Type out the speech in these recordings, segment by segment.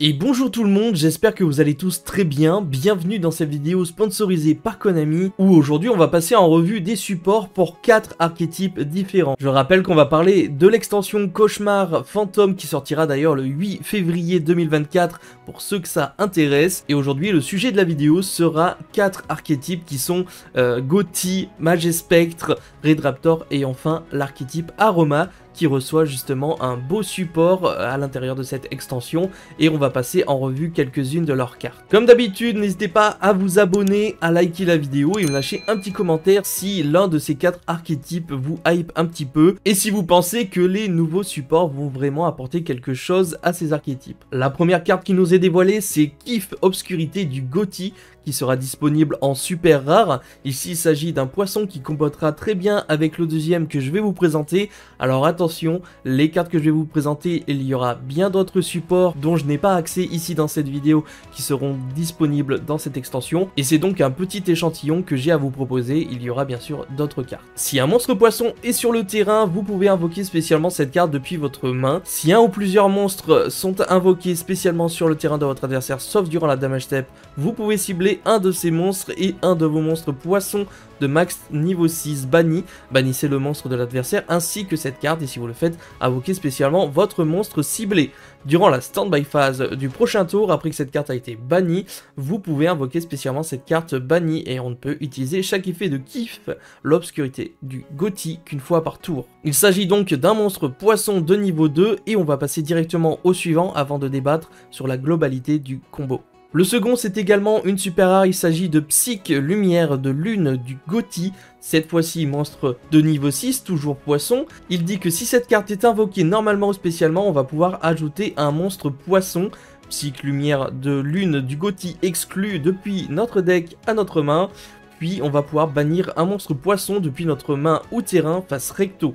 Et bonjour tout le monde, j'espère que vous allez tous très bien, bienvenue dans cette vidéo sponsorisée par Konami, où aujourd'hui on va passer en revue des supports pour 4 archétypes différents. Je rappelle qu'on va parler de l'extension Cauchemar Fantôme qui sortira d'ailleurs le 8 février 2024 pour ceux que ça intéresse, et aujourd'hui le sujet de la vidéo sera 4 archétypes qui sont Gothi, Magespectre, Red Raptor et enfin l'archétype Aroma, qui reçoit justement un beau support à l'intérieur de cette extension, et on va passer en revue quelques-unes de leurs cartes. Comme d'habitude, n'hésitez pas à vous abonner, à liker la vidéo et me lâcher un petit commentaire si l'un de ces 4 archétypes vous hype un petit peu, et si vous pensez que les nouveaux supports vont vraiment apporter quelque chose à ces archétypes. La première carte qui nous est dévoilée, c'est Kif Obscurité du Gothi, qui sera disponible en super rare. Ici il s'agit d'un poisson qui combattera très bien avec le deuxième que je vais vous présenter. Alors attention, les cartes que je vais vous présenter, il y aura bien d'autres supports dont je n'ai pas accès ici dans cette vidéo qui seront disponibles dans cette extension, et c'est donc un petit échantillon que j'ai à vous proposer. Il y aura bien sûr d'autres cartes. Si un monstre poisson est sur le terrain, vous pouvez invoquer spécialement cette carte depuis votre main. Si un ou plusieurs monstres sont invoqués spécialement sur le terrain de votre adversaire, sauf durant la damage step, vous pouvez cibler un de ces monstres et un de vos monstres poissons de max niveau 6 banni. Bannissez le monstre de l'adversaire ainsi que cette carte, et si vous le faites, invoquez spécialement votre monstre ciblé. Durant la standby phase du prochain tour, après que cette carte a été bannie, vous pouvez invoquer spécialement cette carte bannie, et on ne peut utiliser chaque effet de Kif, l'obscurité du Gothi, qu'une fois par tour. Il s'agit donc d'un monstre poisson de niveau 2, et on va passer directement au suivant avant de débattre sur la globalité du combo. Le second, c'est également une super rare, il s'agit de Psyche Lumière de Lune du Gothi, cette fois-ci monstre de niveau 6, toujours poisson. Il dit que si cette carte est invoquée normalement ou spécialement, on va pouvoir ajouter un monstre poisson. Psyche Lumière de Lune du Gothi exclu depuis notre deck à notre main, puis on va pouvoir bannir un monstre poisson depuis notre main ou terrain face recto.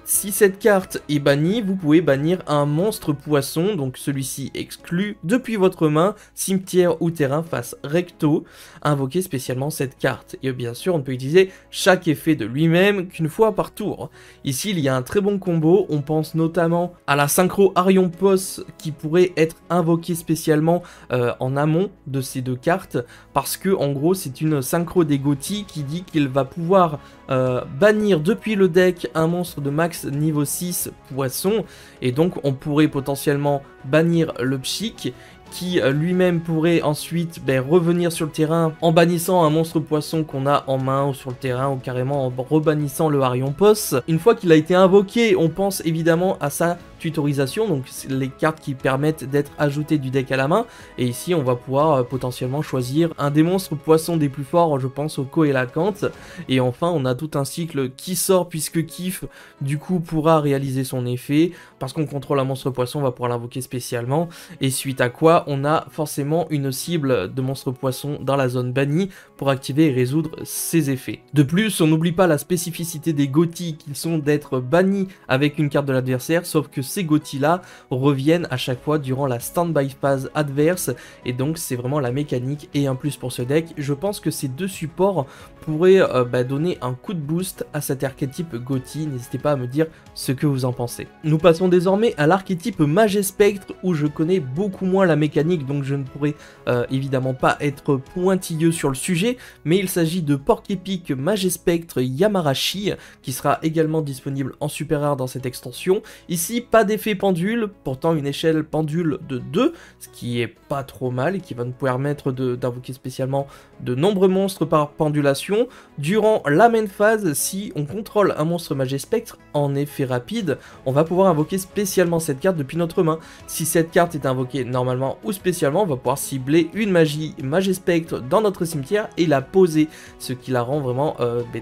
Si cette carte est bannie, vous pouvez bannir un monstre poisson, donc celui-ci exclu, depuis votre main, cimetière ou terrain face recto, invoquez spécialement cette carte. Et bien sûr, on ne peut utiliser chaque effet de lui-même qu'une fois par tour. Ici, il y a un très bon combo, on pense notamment à la synchro Arion Pos qui pourrait être invoquée spécialement en amont de ces deux cartes, parce que en gros, c'est une synchro des Gothi qui dit qu'il va pouvoir bannir depuis le deck un monstre de max niveau 6 poisson, et donc on pourrait potentiellement bannir le Psyche qui lui-même pourrait ensuite revenir sur le terrain en bannissant un monstre poisson qu'on a en main ou sur le terrain, ou carrément en rebannissant le Arion Pos. Une fois qu'il a été invoqué, on pense évidemment à sa tutorisation, donc les cartes qui permettent d'être ajoutées du deck à la main, et ici on va pouvoir potentiellement choisir un des monstres poissons des plus forts, je pense au Coélacanthe. Et enfin on a tout un cycle qui sort puisque Kif du coup pourra réaliser son effet, parce qu'on contrôle un monstre poisson, on va pouvoir l'invoquer spécialement, et suite à quoi on a forcément une cible de monstre poisson dans la zone bannie pour activer et résoudre ses effets. De plus, on n'oublie pas la spécificité des Gothi qui sont d'être bannis avec une carte de l'adversaire, sauf que ces Gothi là reviennent à chaque fois durant la standby phase adverse, et donc c'est vraiment la mécanique et un plus pour ce deck. Je pense que ces deux supports pourraient donner un coup de boost à cet archétype Gothi. N'hésitez pas à me dire ce que vous en pensez. Nous passons désormais à l'archétype Magespectre, où je connais beaucoup moins la mécanique, donc je ne pourrais évidemment pas être pointilleux sur le sujet, mais il s'agit de Porc-Épic Magespectre Yamarashi, qui sera également disponible en super rare dans cette extension. Ici, pas d'effet pendule, pourtant une échelle pendule de 2, ce qui est pas trop mal et qui va nous permettre d'invoquer spécialement de nombreux monstres par pendulation. Durant la main phase, si on contrôle un monstre Magespectre en effet rapide, on va pouvoir invoquer spécialement cette carte depuis notre main. Si cette carte est invoquée normalement ou spécialement, on va pouvoir cibler une magie Magespectre dans notre cimetière et la poser, ce qui la rend vraiment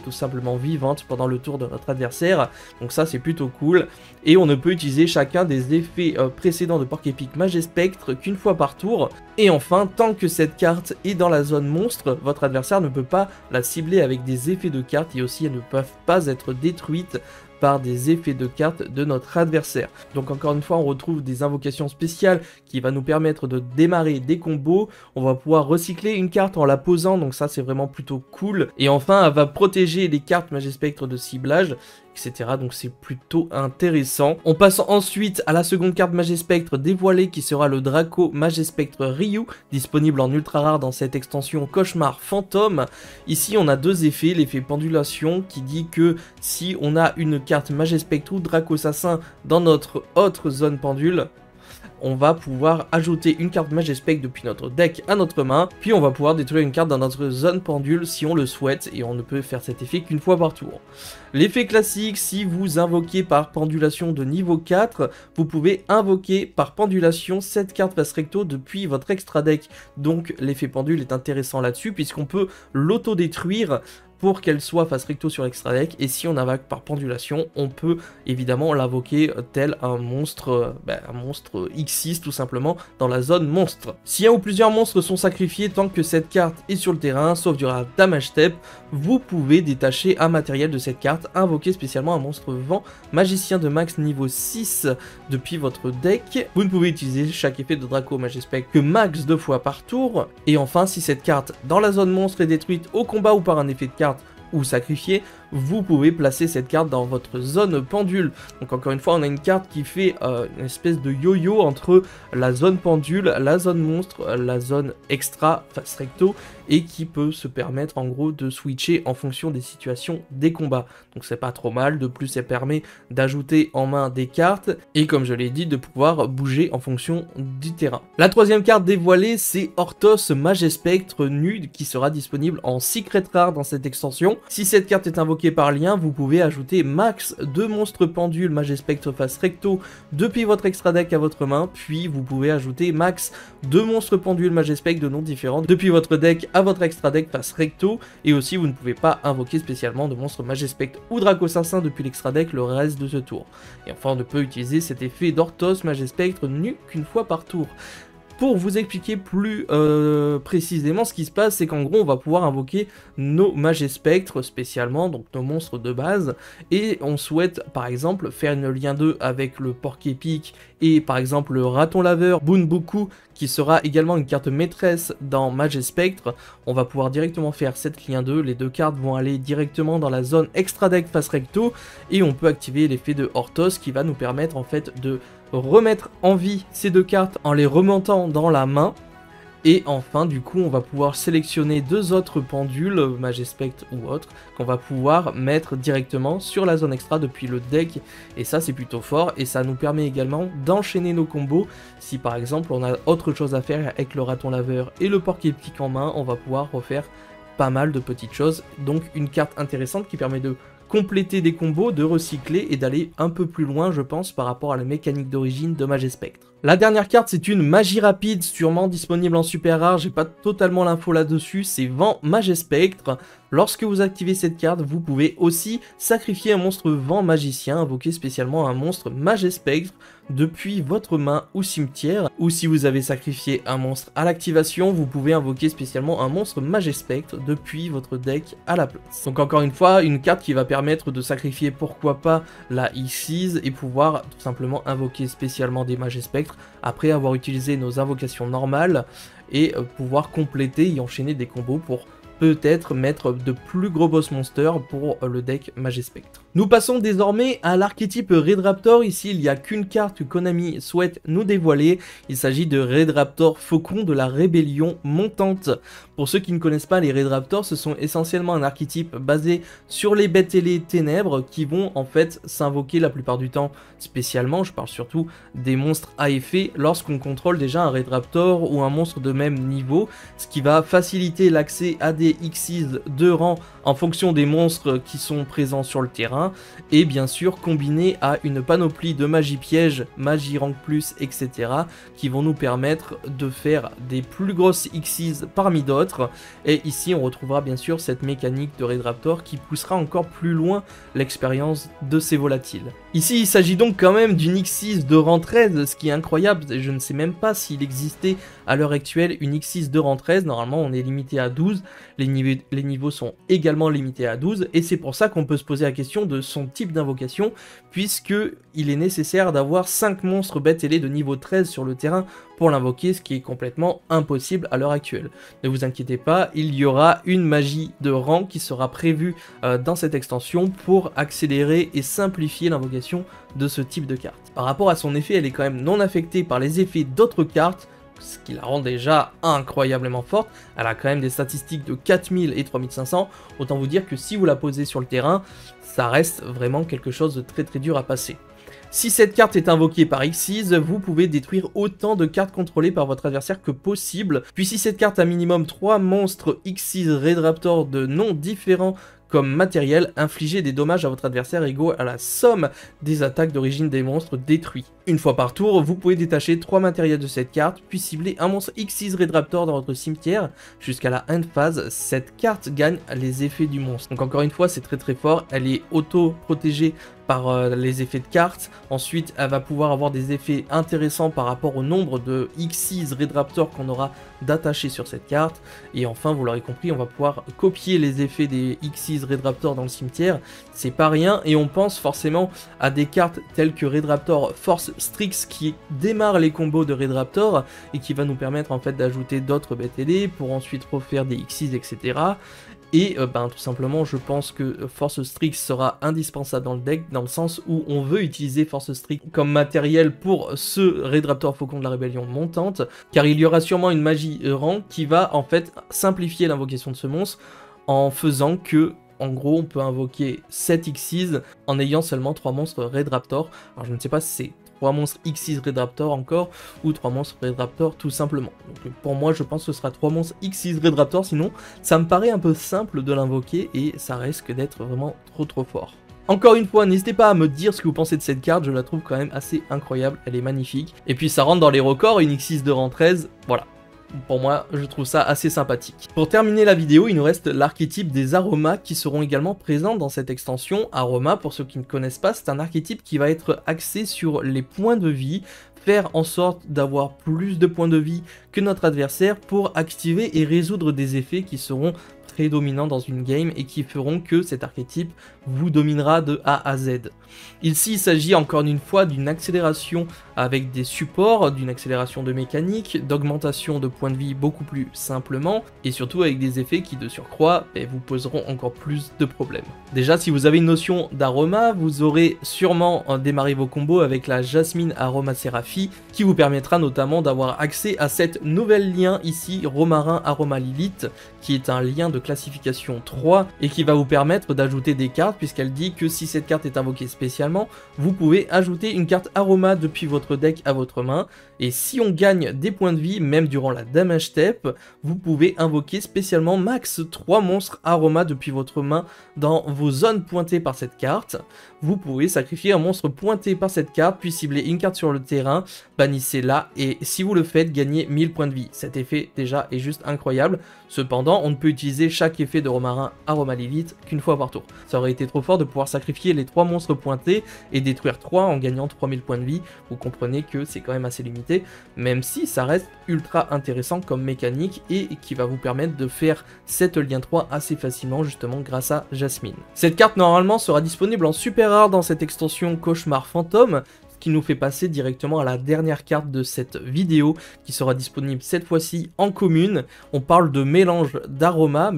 tout simplement vivante pendant le tour de notre adversaire. Donc ça c'est plutôt cool, et on ne peut utiliser chacun des effets précédents de Porc-Épic Magespectre qu'une fois par tour. Et enfin, tant que cette carte est dans la zone monstre, votre adversaire ne peut pas la cibler avec des effets de cartes, et aussi elles ne peuvent pas être détruites par des effets de cartes de notre adversaire. Donc encore une fois, on retrouve des invocations spéciales qui va nous permettre de démarrer des combos. On va pouvoir recycler une carte en la posant, donc ça c'est vraiment plutôt cool. Et enfin, elle va protéger les cartes Magespectre de ciblage, etc. Donc c'est plutôt intéressant. On passe ensuite à la seconde carte Magespectre dévoilée qui sera le Draco Magespectre Ryu, disponible en ultra rare dans cette extension Cauchemar Fantôme. Ici on a deux effets, l'effet pendulation qui dit que si on a une carte Magespectre ou Draco Assassin dans notre autre zone pendule, on va pouvoir ajouter une carte Magespectre depuis notre deck à notre main, puis on va pouvoir détruire une carte dans notre zone pendule si on le souhaite, et on ne peut faire cet effet qu'une fois par tour. L'effet classique, si vous invoquez par pendulation de niveau 4, vous pouvez invoquer par pendulation cette carte face recto depuis votre extra deck, donc l'effet pendule est intéressant là-dessus, puisqu'on peut l'auto-détruire pour qu'elle soit face recto sur l'extra deck, et si on invoque par pendulation, on peut évidemment l'invoquer tel un monstre X6 tout simplement dans la zone monstre. Si un ou plusieurs monstres sont sacrifiés tant que cette carte est sur le terrain, sauf durant damage step, vous pouvez détacher un matériel de cette carte, invoquer spécialement un monstre vent magicien de max niveau 6 depuis votre deck. Vous ne pouvez utiliser chaque effet de Draco Magespectre que max 2 fois par tour, et enfin si cette carte dans la zone monstre est détruite au combat ou par un effet de carte ou sacrifié, vous pouvez placer cette carte dans votre zone pendule. Donc encore une fois, on a une carte qui fait une espèce de yo-yo entre la zone pendule, la zone monstre, la zone extra face recto, et qui peut se permettre en gros de switcher en fonction des situations des combats. Donc c'est pas trop mal, de plus ça permet d'ajouter en main des cartes, et comme je l'ai dit, de pouvoir bouger en fonction du terrain. La troisième carte dévoilée, c'est Orthos Magespectre nu, qui sera disponible en secret rare dans cette extension. Si cette carte est invoquée par lien, vous pouvez ajouter max 2 monstres pendules Magespectre face recto depuis votre extra deck à votre main, puis vous pouvez ajouter max 2 monstres pendules Magespectre de noms différents depuis votre deck à votre extra deck face recto, et aussi vous ne pouvez pas invoquer spécialement de monstres Magespectre ou Draco Assassin depuis l'extra deck le reste de ce tour. Et enfin on ne peut utiliser cet effet d'Orthos Magespectre nu qu'une fois par tour. Pour vous expliquer plus précisément ce qui se passe, c'est qu'en gros on va pouvoir invoquer nos Magespectres spécialement, donc nos monstres de base, et on souhaite par exemple faire une lien 2 avec le Porc-Épic et par exemple le Raton Laveur Bunbuku, qui sera également une carte maîtresse dans Magespectre. On va pouvoir directement faire cette lien 2, les deux cartes vont aller directement dans la zone extra deck face recto, et on peut activer l'effet de Orthos qui va nous permettre en fait de remettre en vie ces deux cartes en les remontant dans la main. Et enfin du coup on va pouvoir sélectionner deux autres pendules, Magespectre ou autres, qu'on va pouvoir mettre directement sur la zone extra depuis le deck, et ça c'est plutôt fort, et ça nous permet également d'enchaîner nos combos. Si par exemple on a autre chose à faire avec le Raton Laveur et le Porc-Épic en main, on va pouvoir refaire pas mal de petites choses, donc une carte intéressante qui permet de compléter des combos, de recycler et d'aller un peu plus loin je pense par rapport à la mécanique d'origine de Magespectre. La dernière carte c'est une magie rapide, sûrement disponible en super rare, j'ai pas totalement l'info là-dessus, c'est Vent Magespectre. Lorsque vous activez cette carte, vous pouvez aussi sacrifier un monstre vent magicien, invoquer spécialement un monstre Magespectre depuis votre main ou cimetière, ou si vous avez sacrifié un monstre à l'activation, vous pouvez invoquer spécialement un monstre Magespectre depuis votre deck à la place. Donc encore une fois, une carte qui va permettre de sacrifier pourquoi pas la X6 et pouvoir tout simplement invoquer spécialement des Magespectres après avoir utilisé nos invocations normales, et pouvoir compléter et enchaîner des combos pour peut-être mettre de plus gros boss monsters pour le deck Magespectre. Nous passons désormais à l'archétype Red Raptor. Ici il n'y a qu'une carte que Konami souhaite nous dévoiler, il s'agit de Red Raptor Faucon de la Rébellion Montante. Pour ceux qui ne connaissent pas les Red Raptors, ce sont essentiellement un archétype basé sur les bêtes et les ténèbres qui vont en fait s'invoquer la plupart du temps spécialement, je parle surtout des monstres à effet, lorsqu'on contrôle déjà un Red Raptor ou un monstre de même niveau, ce qui va faciliter l'accès à des X6 de rang en fonction des monstres qui sont présents sur le terrain, et bien sûr combiné à une panoplie de magie piège, magie rank plus, etc. qui vont nous permettre de faire des plus grosses X6 parmi d'autres. Et ici on retrouvera bien sûr cette mécanique de Red Raptor qui poussera encore plus loin l'expérience de ces volatiles. Ici il s'agit donc quand même d'une X6 de rang 13, ce qui est incroyable, je ne sais même pas s'il existait à l'heure actuelle une X6 de rang 13, normalement on est limité à 12, les niveaux sont également limités à 12, et c'est pour ça qu'on peut se poser la question de son type d'invocation, puisque il est nécessaire d'avoir 5 monstres bêtes ailés de niveau 13 sur le terrain pour l'invoquer, ce qui est complètement impossible à l'heure actuelle. Ne vous inquiétez pas, il y aura une magie de rang qui sera prévue dans cette extension pour accélérer et simplifier l'invocation de ce type de carte. Par rapport à son effet, elle est quand même non affectée par les effets d'autres cartes, ce qui la rend déjà incroyablement forte. Elle a quand même des statistiques de 4000 et 3500, autant vous dire que si vous la posez sur le terrain, ça reste vraiment quelque chose de très dur à passer. Si cette carte est invoquée par Xyz, vous pouvez détruire autant de cartes contrôlées par votre adversaire que possible, puis si cette carte a minimum 3 monstres Xyz Raid Raptor de noms différents comme matériel, infligez des dommages à votre adversaire égaux à la somme des attaques d'origine des monstres détruits. Une fois par tour, vous pouvez détacher 3 matériels de cette carte, puis cibler un monstre Xyz Raid Raptor dans votre cimetière. Jusqu'à la end phase, cette carte gagne les effets du monstre. Donc encore une fois, c'est très fort, elle est auto-protégée par les effets de cartes. Ensuite, elle va pouvoir avoir des effets intéressants par rapport au nombre de Xyz Raid Raptor qu'on aura d'attacher sur cette carte. Et enfin, vous l'aurez compris, on va pouvoir copier les effets des Xyz Raid Raptor dans le cimetière. C'est pas rien, et on pense forcément à des cartes telles que Raid Raptor Force Strix qui démarre les combos de Raid Raptor et qui va nous permettre en fait d'ajouter d'autres bêtes aidées pour ensuite refaire des Xyz, etc. Et tout simplement, je pense que Force Strix sera indispensable dans le deck, dans le sens où on veut utiliser Force Strix comme matériel pour ce Raid Raptor Faucon de la Rébellion montante, car il y aura sûrement une magie rang qui va en fait simplifier l'invocation de ce monstre en faisant que, en gros, on peut invoquer 7 Xyz en ayant seulement 3 monstres Raid Raptor. Alors je ne sais pas si c'est 3 monstres Xyz Raid Raptor encore, ou 3 monstres Raid Raptor tout simplement. Donc pour moi, je pense que ce sera 3 monstres Xyz Raid Raptor, sinon ça me paraît un peu simple de l'invoquer et ça risque d'être vraiment trop fort. Encore une fois, n'hésitez pas à me dire ce que vous pensez de cette carte, je la trouve quand même assez incroyable, elle est magnifique. Et puis ça rentre dans les records, une Xyz de rang 13, voilà. Pour moi, je trouve ça assez sympathique. Pour terminer la vidéo, il nous reste l'archétype des aromas qui seront également présents dans cette extension. Aroma, pour ceux qui ne connaissent pas, c'est un archétype qui va être axé sur les points de vie, faire en sorte d'avoir plus de points de vie que notre adversaire pour activer et résoudre des effets qui seront prédominants dans une game et qui feront que cet archétype vous dominera de A à Z. Ici, il s'agit encore une fois d'une accélération avec des supports, d'une accélération de mécanique, d'augmentation de points de vie beaucoup plus simplement, et surtout avec des effets qui de surcroît vous poseront encore plus de problèmes. Déjà, si vous avez une notion d'aroma, vous aurez sûrement démarré vos combos avec la Jasmine Aroma Seraphie, qui vous permettra notamment d'avoir accès à cette nouvelle lien ici, Romarin Aroma Lilith, qui est un lien de classification 3, et qui va vous permettre d'ajouter des cartes, puisqu'elle dit que si cette carte est invoquée spécialement, vous pouvez ajouter une carte aroma depuis votre deck à votre main, et si on gagne des points de vie, même durant la damage step, vous pouvez invoquer spécialement max 3 monstres aroma depuis votre main dans vos zones pointées par cette carte. Vous pouvez sacrifier un monstre pointé par cette carte, puis cibler une carte sur le terrain, bannissez-la, et si vous le faites, gagnez 1000 points de vie. Cet effet déjà est juste incroyable. Cependant, on ne peut utiliser chaque effet de Romarin Aroma Lilith qu'une fois par tour. Ça aurait été trop fort de pouvoir sacrifier les 3 monstres pointés et détruire 3 en gagnant 3000 points de vie. Vous comprenez que c'est quand même assez limité, même si ça reste ultra intéressant comme mécanique et qui va vous permettre de faire cette lien 3 assez facilement justement grâce à Jasmine. Cette carte normalement sera disponible en super rare dans cette extension Cauchemar Fantôme, qui nous fait passer directement à la dernière carte de cette vidéo qui sera disponible cette fois-ci en commune. On parle de mélange d'aroma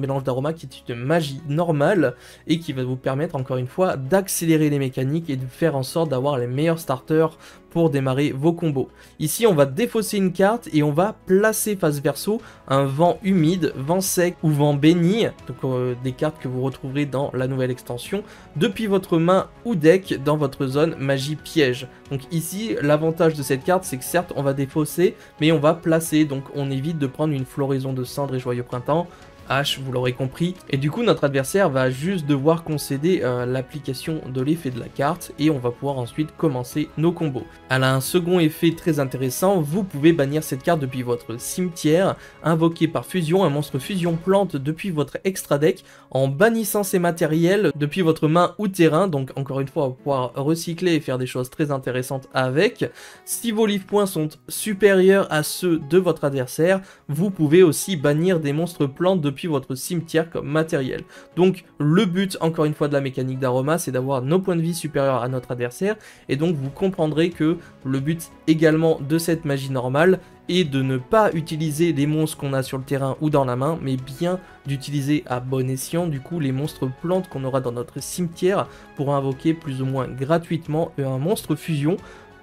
qui est une magie normale et qui va vous permettre encore une fois d'accélérer les mécaniques et de faire en sorte d'avoir les meilleurs starters pour démarrer vos combos. Ici on va défausser une carte et on va placer face verso un vent humide, vent sec ou vent béni, donc des cartes que vous retrouverez dans la nouvelle extension, depuis votre main ou deck dans votre zone magie piège. Donc ici l'avantage de cette carte c'est que certes on va défausser mais on va placer, donc on évite de prendre une floraison de cendres et joyeux printemps, H, vous l'aurez compris, et du coup notre adversaire va juste devoir concéder l'application de l'effet de la carte et on va pouvoir ensuite commencer nos combos. Elle a un second effet très intéressant, vous pouvez bannir cette carte depuis votre cimetière, invoquer par fusion un monstre fusion plante depuis votre extra deck en bannissant ses matériels depuis votre main ou terrain, donc encore une fois on va pouvoir recycler et faire des choses très intéressantes avec. Si vos life points sont supérieurs à ceux de votre adversaire, vous pouvez aussi bannir des monstres plantes depuis votre cimetière comme matériel. Donc le but, encore une fois, de la mécanique d'Aroma, c'est d'avoir nos points de vie supérieurs à notre adversaire, et donc vous comprendrez que le but également de cette magie normale est de ne pas utiliser les monstres qu'on a sur le terrain ou dans la main, mais bien d'utiliser à bon escient du coup les monstres plantes qu'on aura dans notre cimetière pour invoquer plus ou moins gratuitement un monstre fusion.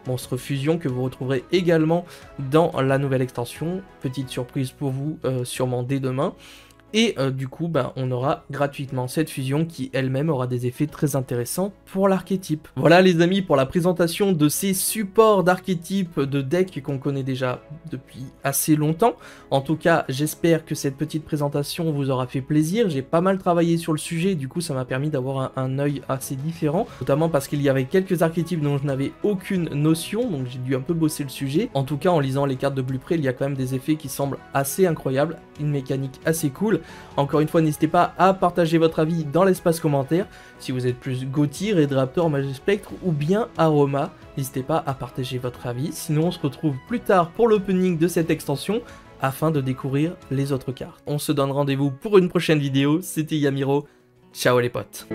Monstre fusion que vous retrouverez également dans la nouvelle extension. Petite surprise pour vous, sûrement dès demain. Et du coup, on aura gratuitement cette fusion qui elle-même aura des effets très intéressants pour l'archétype. Voilà les amis pour la présentation de ces supports d'archétypes de deck qu'on connaît déjà depuis assez longtemps. En tout cas, j'espère que cette petite présentation vous aura fait plaisir. J'ai pas mal travaillé sur le sujet, du coup ça m'a permis d'avoir un œil assez différent. Notamment parce qu'il y avait quelques archétypes dont je n'avais aucune notion, donc j'ai dû un peu bosser le sujet. En tout cas, en lisant les cartes de plus près, il y a quand même des effets qui semblent assez incroyables, une mécanique assez cool. Encore une fois, n'hésitez pas à partager votre avis dans l'espace commentaire. Si vous êtes plus Gauthier, Red Raptor, Magispectre ou bien Aroma, n'hésitez pas à partager votre avis. Sinon, on se retrouve plus tard pour l'opening de cette extension afin de découvrir les autres cartes. On se donne rendez-vous pour une prochaine vidéo. C'était Yamiro. Ciao les potes.